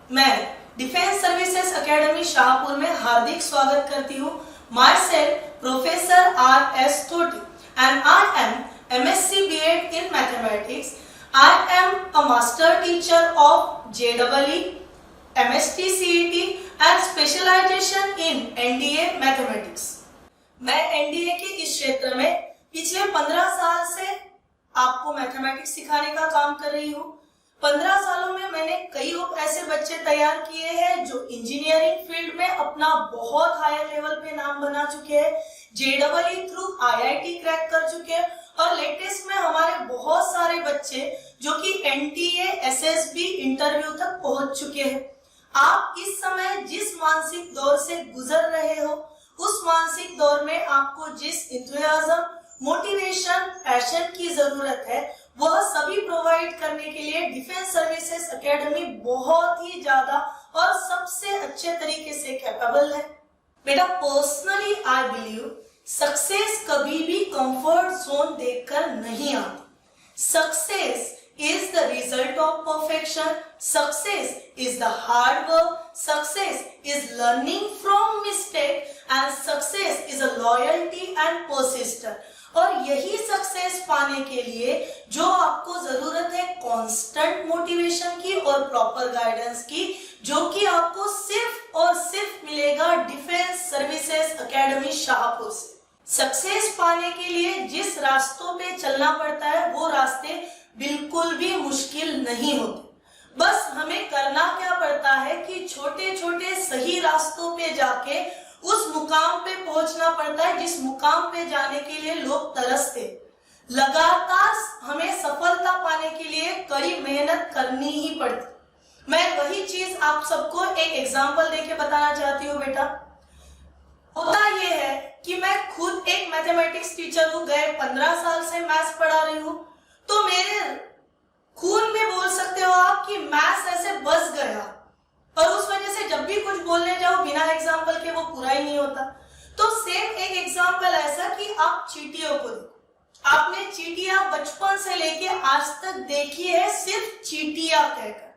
मैं defence services academy Shahpur में हार्दिक स्वागत करती हूँ। My self professor R.S. Toti and I am MSc B.Ed in Mathematics. I am a master teacher of JEE, MST CET and specialization in NDA Mathematics. मैं NDA के इस क्षेत्र में पिछले 15 साल से आपको मैथमेटिक्स सिखाने का काम कर रही हूँ। 15 सालों में मैंने कई ऐसे बच्चे तैयार किए हैं जो इंजीनियरिंग फील्ड में अपना बहुत हायर लेवल पे नाम बना चुके हैं, JEE थ्रू IIT क्रैक कर चुके हैं और लेटेस्ट में हमारे बहुत सारे बच्चे जो कि NTA SSB इंटरव्यू तक पहुंच चुके हैं। आप इस समय जिस मानसिक दौर से गुजर रहे हो, उस मानसिक दौर में आपको जिस इंथुसियाज्म, मोटिवेशन, पैशन की जरूरत है, वह सभी प्रोवाइड करने के लिए डिफेंस सर्विसेज एकेडमी बहुत ही ज्यादा और सबसे अच्छे तरीके से कैपेबल है। बेटा, पर्सनली आई बिलीव सक्सेस कभी भी कंफर्ट जोन देखकर नहीं आती। Success is the result of perfection. Success is the hard work. Success is learning from mistake and success is a loyalty and persistence. और यही सक्सेस पाने के लिए जो आपको जरूरत है कांस्टेंट मोटिवेशन की और प्रॉपर गाइडेंस की, जो कि आपको सिर्फ और सिर्फ मिलेगा डिफेंस सर्विसेज एकेडमी शाहपुर से। सक्सेस पाने के लिए जिस रास्तों पे चलना पड़ता है वो रास्ते बिल्कुल भी मुश्किल नहीं होते। बस हमें करना क्या पड़ता है कि छोटे छोटे सही रास्तों पे जाके उस मुकाम पे पहुंचना पड़ता है जिस मुकाम पे जाने के लिए लोग तरसते। लगातार हमें सफलता पाने के लिए कड़ी मेहनत करनी ही पड़ती। मैं वही चीज आप सबको एक एग्जांपल देके बताना चाहती हूँ। बेटा, होता यह है कि मैं खुद एक मैथमेटिक्स टीचर हूँ, गए 15 साल से मैथ्स पढ़ा रही हूँ, तो मेरे खून में बोल सकते हो आप कि मैथ्स ऐसे बस गया और उस वजह से जब भी कुछ बोलने जाओ बिना एग्जाम्पल के वो पूरा ही नहीं होता। तो सेम एक एग्जाम्पल ऐसा कि आप चींटियों को देखो। आपने चींटियां बचपन से लेके आज तक देखी है सिर्फ चींटियां कहकर,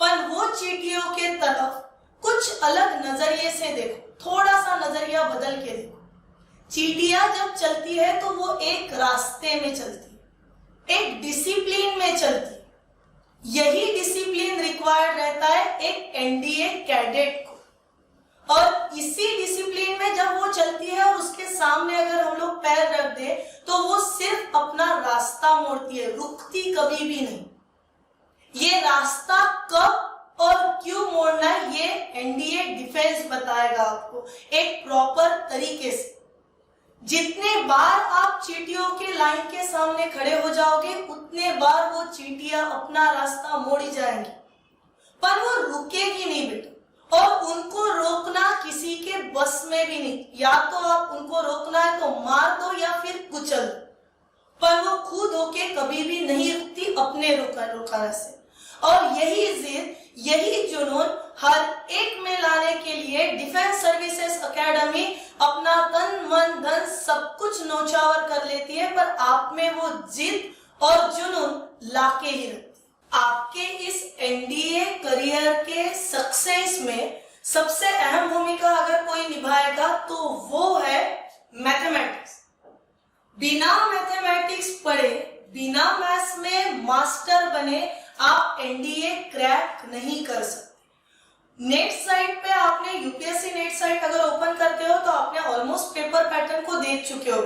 पर वो चींटियों के तरफ कुछ अलग नजरिए से देखो, थोड़ा सा नजरिया बदल के देखो। चींटियां जब चलती है तो वो एक रास्ते में चलती है, एक डिसिप्लिन में चलती है। यही डिसिप्लिन रिक्वायर्ड रहता है एक एनडीए कैडेट को, और इसी डिसिप्लिन में जब वो चलती है और उसके सामने अगर हम लोग पैर रख दे तो वो सिर्फ अपना रास्ता मोड़ती है, रुकती कभी भी नहीं। ये रास्ता कब और क्यों मोड़ना है ये एनडीए डिफेंस बताएगा आपको एक प्रॉपर तरीके से। जितने बार आप चींटियों के लाइन के सामने खड़े हो जाओगे उतने बार वो चींटियां अपना रास्ता मोड़ी जाएंगी, पर वो रुकेगी नहीं बेटा। और उनको रोकना किसी के बस में भी नहीं। या तो आप उनको रोकना है तो मार दो या फिर कुचल दो, पर वो खुद होके कभी भी नहीं रुकती अपने रुकाने से। और यही जिद, यही जुनून हर एक में लाने के लिए डिफेंस सर्विसेज एकेडमी अपना तन मन धन सब कुछ नौछावर कर लेती है, पर आप में वो जिद और जुनून लाके ही रखती है। आपके इस एनडीए करियर के सक्सेस में सबसे अहम भूमिका अगर कोई निभाएगा तो वो है मैथमेटिक्स। बिना मैथमेटिक्स पढ़े, बिना मैथ्स में मास्टर बने आप एनडीए क्रैक नहीं कर सकते। नेट साइट पे आपने यूपीएससी नेट साइट अगर ओपन करते हो तो आपने ऑलमोस्ट पेपर पैटर्न को देख चुके हो,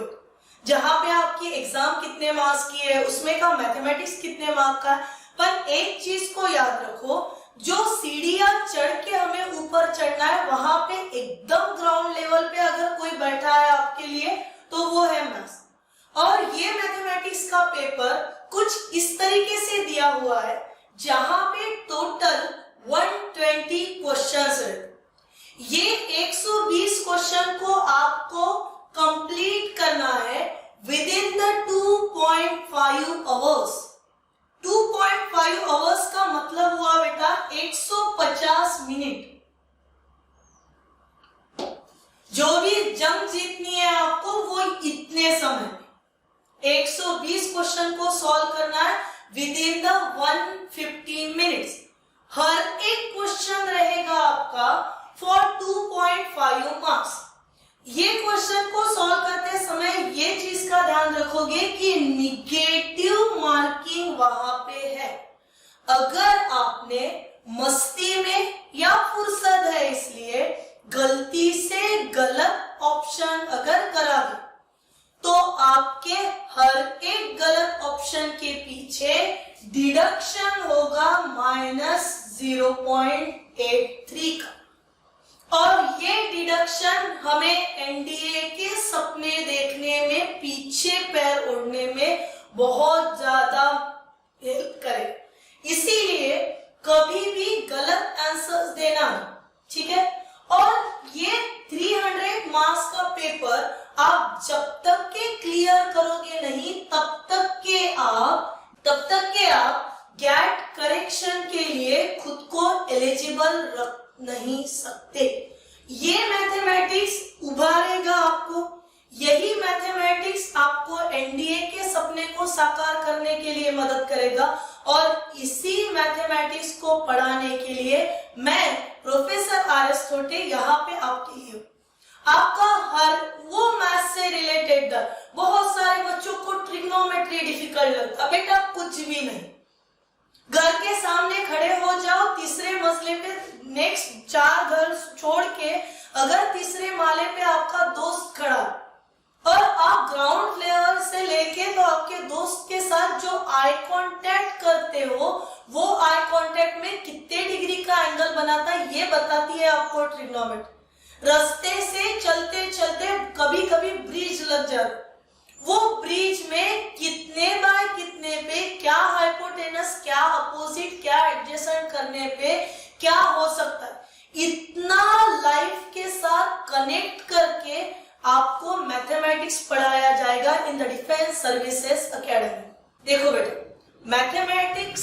जहां पे आपकी एग्जाम कितने मार्क्स की है, उसमें का मैथमेटिक्स कितने मार्क का है। पर एक चीज को याद रखो, जो सीढ़ियां चढ़ के हमें ऊपर चढ़ना है वहां पे एकदम ग्राउंड लेवल पे अगर कोई बैठा है आपके लिए तो वो है मैथ्स। और ये मैथमेटिक्स का पेपर कुछ इस तरीके से दिया हुआ है जहां पे टोटल 120 क्वेश्चंस है। ये 120 क्वेश्चन को आपको कंप्लीट करना है with in the 2.5 hours. 2.5 hours का मतलब हुआ बेटा 150 मिनट। जो भी जंग जीतनी है आपको वो इतने समय 120 क्वेश्चन को सॉल्व करना है विद इन द 115 मिनट्स। हर एक क्वेश्चन रहेगा आपका फॉर 2.5 मार्क्स। ये क्वेश्चन को सॉल्व करते समय ये चीज का ध्यान रखोगे कि निगेटिव मार्किंग वहां पे है। अगर आपने मस्ती में या फुर्सत है इसलिए गलती से गलत ऑप्शन अगर करा दे तो आपके हर एक गलत ऑप्शन के पीछे डिडक्शन होगा -0.83 का, और ये डिडक्शन हमें एनडीए के सपने देखने में, पीछे पैर उड़ने में बहुत ज्यादा हेल्प करे। इसीलिए कभी भी गलत आंसर्स देना, ठीक है। और ये 300 मार्क्स का पेपर आप जब तक के क्लियर करोगे नहीं तब तक के आप गैट करेक्शन के लिए खुद को एलिजिबल रख नहीं सकते। ये मैथमेटिक्स उभारेगा आपको, यही मैथमेटिक्स आपको एनडीए के सपने को साकार करने के लिए मदद करेगा। और इसी मैथमेटिक्स को पढ़ाने के लिए मैं प्रोफेसर आर.एस. थोटे यहाँ पे आपके लिए आपका हर वो मैथ से रिलेटेड, बहुत सारे बच्चों को ट्रिग्नोमेट्री डिफिकल्ट लगता, बेटा कुछ भी नहीं, घर के सामने खड़े हो जाओ, तीसरे मसले पे नेक्स्ट 4 घर छोड़ के अगर तीसरे माले पे आपका दोस्त खड़ा और आप ग्राउंड फ्लोर से लेके तो आपके दोस्त के साथ जो आई कांटेक्ट करते हो वो आई कांटेक्ट में कितने डिग्री का एंगल बनाता है ये बताती है आपको ट्रिग्नोमेट्री। रास्ते से चलते चलते कभी कभी ब्रिज लग जाता, वो ब्रिज में कितने बाय कितने पे क्या हाइपोटेनस, क्या अपोजिट, क्या एडजेसेंट करने पे क्या हो सकता है, इतना लाइफ के साथ कनेक्ट करके आपको मैथमेटिक्स पढ़ाया जाएगा in the defence services academy. देखो बेटा, मैथमेटिक्स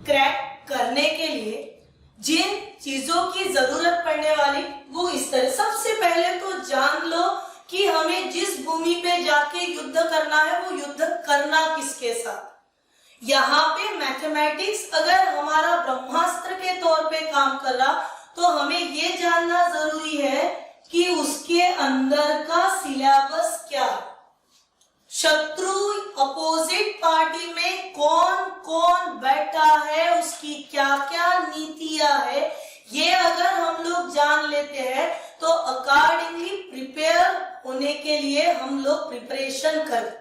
क्रैक करने के लिए जिन चीजों की जरूरत पड़ने वाली वो इस तरह, सबसे पहले तो जान लो कि हमें जिस भूमि पे जाके युद्ध करना है वो युद्ध करना किसके साथ। यहाँ पे मैथमेटिक्स अगर हमारा ब्रह्मास्त्र के तौर पे काम कर रहा तो हमें ये जानना जरूरी है कि उसके अंदर का सिलेबस क्या है, शत्रु अपोजिट पार्टी में कौन कौन बैठा है, उसकी क्या क्या नीतियां है, ये अगर हम लोग जान लेते हैं तो अकॉर्डिंगली प्रिपेयर होने के लिए हम लोग प्रिपरेशन कर।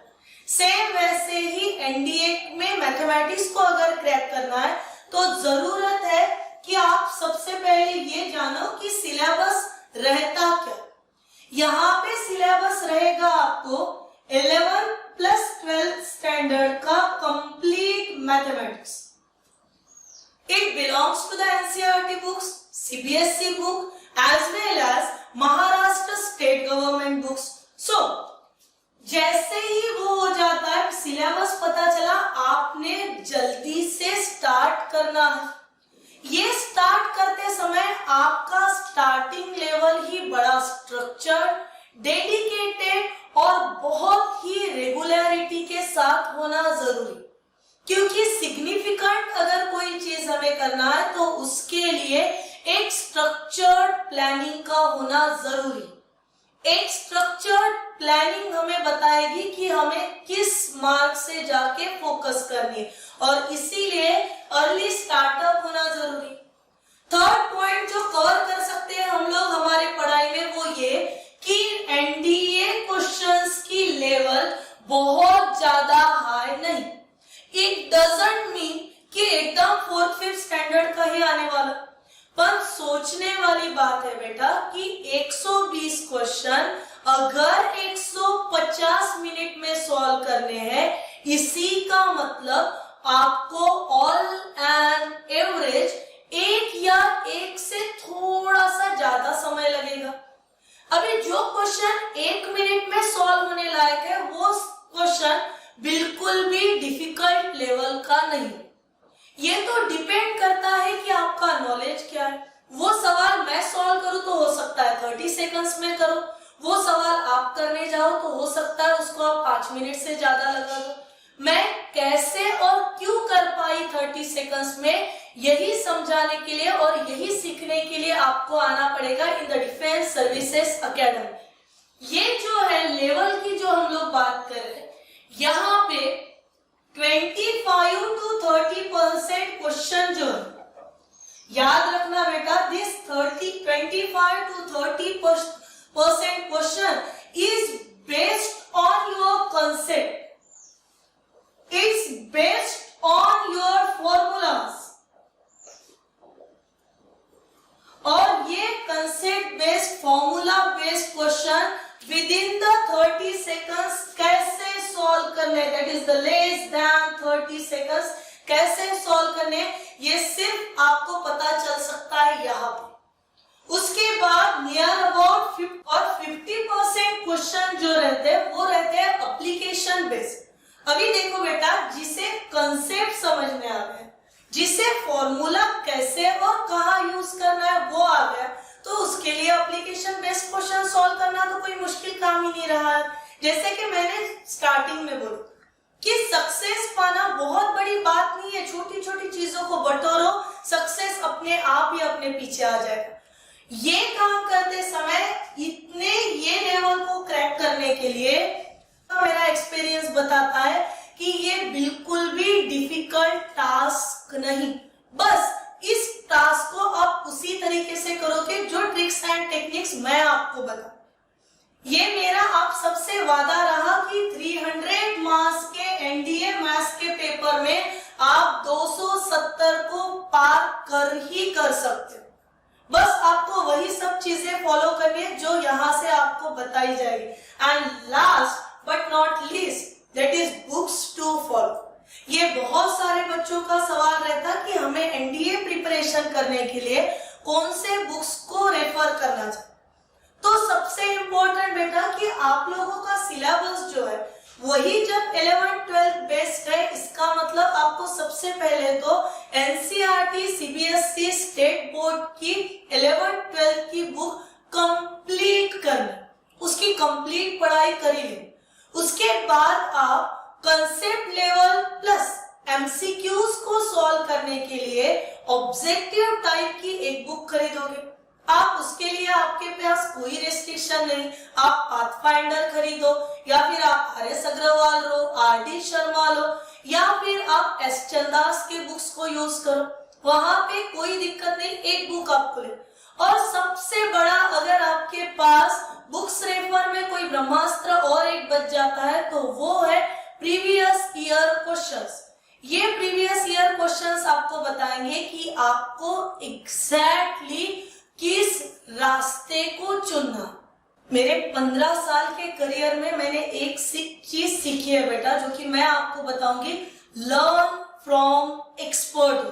सेम वैसे ही एनडीए में मैथमेटिक्स को अगर क्रैक करना है तो जरूरत है कि आप सबसे पहले ये जानो कि सिलेबस रहता क्या। यहाँ पे सिलेबस रहेगा आपको 11 प्लस 12 स्टैंडर्ड का complete mathematics. It belongs to the NCERT books, CBSE book as well as Maharashtra state government books. So जैसे ही वो हो जाता है, सिलेबस पता चला, आपने जल्दी से स्टार्ट करना है। ये स्टार्ट करते समय आपका स्टार्टिंग लेवल ही बड़ा स्ट्रक्चर, डेडिकेटेड और बहुत ही रेगुलरिटी के साथ होना जरूरी, क्योंकि सिग्निफिकेंट अगर कोई चीज हमें करना है तो उसके लिए एक स्ट्रक्चर्ड प्लानिंग का होना जरूरी। एक स्ट्रक्चर्ड प्लानिंग हमें बताएगी कि हमें किस मार्ग से जाके फोकस करनी है, और इसीलिए अर्ली स्टार्टअप होना जरूरी। थर्ड पॉइंट जो कवर कर सकते हैं हम लोग हमारे पढ़ाई में वो ये कि एनडीए क्वेश्चंस की लेवल बहुत ज्यादा हाई नहीं। इट डजंट मीन कि एकदम 4th 5th स्टैंडर्ड का ही आने वाला, पर सोचने वाली बात है बेटा कि 120 क्वेश्चन अगर 150 मिनट में सॉल्व करने हैं, इसी का मतलब आपको ऑल एंड एवरेज 1 या 1 से थोड़ा सा ज्यादा समय लगेगा। अभी जो क्वेश्चन 1 मिनट में सॉल्व होने लायक है वो क्वेश्चन बिल्कुल भी डिफिकल्ट लेवल का नहीं। ये तो डिपेंड करता है कि आपका नॉलेज क्या है। वो सवाल मैं सॉल्व करूं तो हो सकता है 30 सेकंड्स में करो, वो सवाल आप करने जाओ तो हो सकता है उसको आप 5 मिनट से ज्यादा लगा दो। मैं कैसे और क्यों कर पाई 30 सेकंड्स में, यही समझाने के लिए और यही सीखने के लिए आपको आना पड़ेगा in the defence services academy. ये जो है लेवल की जो हम लोग बात कर रहे हैं, यहाँ पे 25 to 30% क्वेश्चन जो है, याद रखना बेटा, this 25 to 30% question is based on your concept, it's based on your formulas. और ये concept based formula based question with in the 30 seconds कैसे सॉल्व करने, that is the less than 30 seconds कैसे सॉल्व करने, ये सिर्फ आपको पता चल सकता है यहाँ पे। उसके बाद नियर अबाउट 50% क्वेश्चन जो रहते हैं वो रहते हैं एप्लीकेशन बेस्ड। अभी देखो बेटा, जिसे कंसेप्ट समझ में आ गया, जिसे फॉर्मूला कैसे और कहाँ यूज करना है वो आ गया, तो उसके लिए एप्लीकेशन बेस्ड क्वेश्चन सॉल्व करना तो कोई मुश्किल काम ही नहीं रहा है। जैसे कि मैंने स्टार्टिंग में बोला कि सक्सेस पाना बहुत बड़ी बात नहीं है, छोटी छोटी चीजों को बटोरो, सक्सेस अपने आप ही अपने पीछे आ जाएगा। ये काम करते समय इतने ये लेवल को क्रैक करने के लिए मेरा एक्सपीरियंस बताता है कि ये बिल्कुल भी डिफिकल्ट टास्क नहीं। बस इस टास्क को आप उसी तरीके से करोगे जो ट्रिक्स एंड टेक्निक्स मैं आपको बता। ये मेरा आप सबसे वादा रहा कि 300 मार्क्स के एनडीए मैथ्स के पेपर में आप 270 को पार कर सकते हो। बस आपको वही सब चीजें फॉलो करनी है जो यहां से आपको बताई जाएगी। And last but not least, that is books to follow. ये बहुत सारे बच्चों का सवाल रहता कि हमें एनडीए प्रिपरेशन करने के लिए कौन से बुक्स को रेफर करना चाहिए। तो सबसे इंपॉर्टेंट बेटा कि आप लोगों का सिलेबस जो है वही जब 11th-12th बेस्ड है, इसका मतलब आपको सबसे पहले तो एनसीईआरटी सीबीएसई स्टेट बोर्ड की 11th-12th की बुक कंप्लीट करनी, उसकी कंप्लीट पढ़ाई करिए। उसके बाद आप कंसेप्ट लेवल प्लस एमसीक्यूज को सॉल्व करने के लिए ऑब्जेक्टिव टाइप की एक बुक खरीदोगे। आप उसके लिए आपके पास कोई रेस्ट्रिक्शन नहीं, आप पाथफाइंडर खरीदो या फिर आप आर.एस. अग्रवाल लो, आर.डी. शर्मा लो या फिर आप एस. चंदास के बुक्स को यूज करो, वहां पे कोई दिक्कत नहीं, एक बुक आपको ले। और सबसे बड़ा, अगर आपके पास बुक्स रेफर में कोई ब्रह्मास्त्र और एक बच जाता है तो वो है प्रीवियस ईयर क्वेश्चंस। ये प्रीवियस ईयर क्वेश्चंस आपको बताएंगे कि आपको एग्जैक्टली किस रास्ते को चुनना। मेरे 15 साल के करियर में मैंने एक चीज सीखी है बेटा, जो कि मैं आपको बताऊंगी, लर्न फ्रॉम एक्सपर्ट।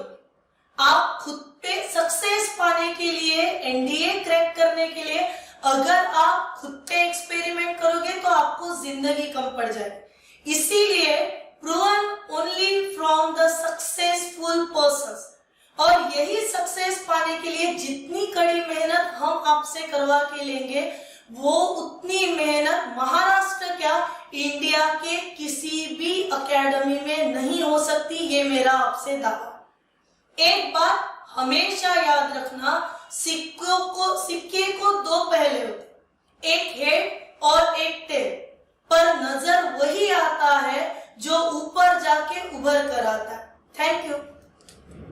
आप खुद पे सक्सेस पाने के लिए, एनडीए क्रैक करने के लिए अगर आप खुद पे एक्सपेरिमेंट करोगे तो आपको जिंदगी कम पड़ जाएगी। इसीलिए proven only from the successful persons. और यही सक्सेस पाने के लिए जितनी कड़ी मेहनत हम आपसे करवा के लेंगे, वो उतनी मेहनत महाराष्ट्र क्या इंडिया के किसी भी एकेडमी में नहीं हो सकती। ये मेरा आपसे दावा। एक बात हमेशा याद रखना, सिक्के को दो पहले होते, एक हेड और एक टेल, पर नजर वही आता है जो ऊपर जाके उभर कर आता है। Thank you.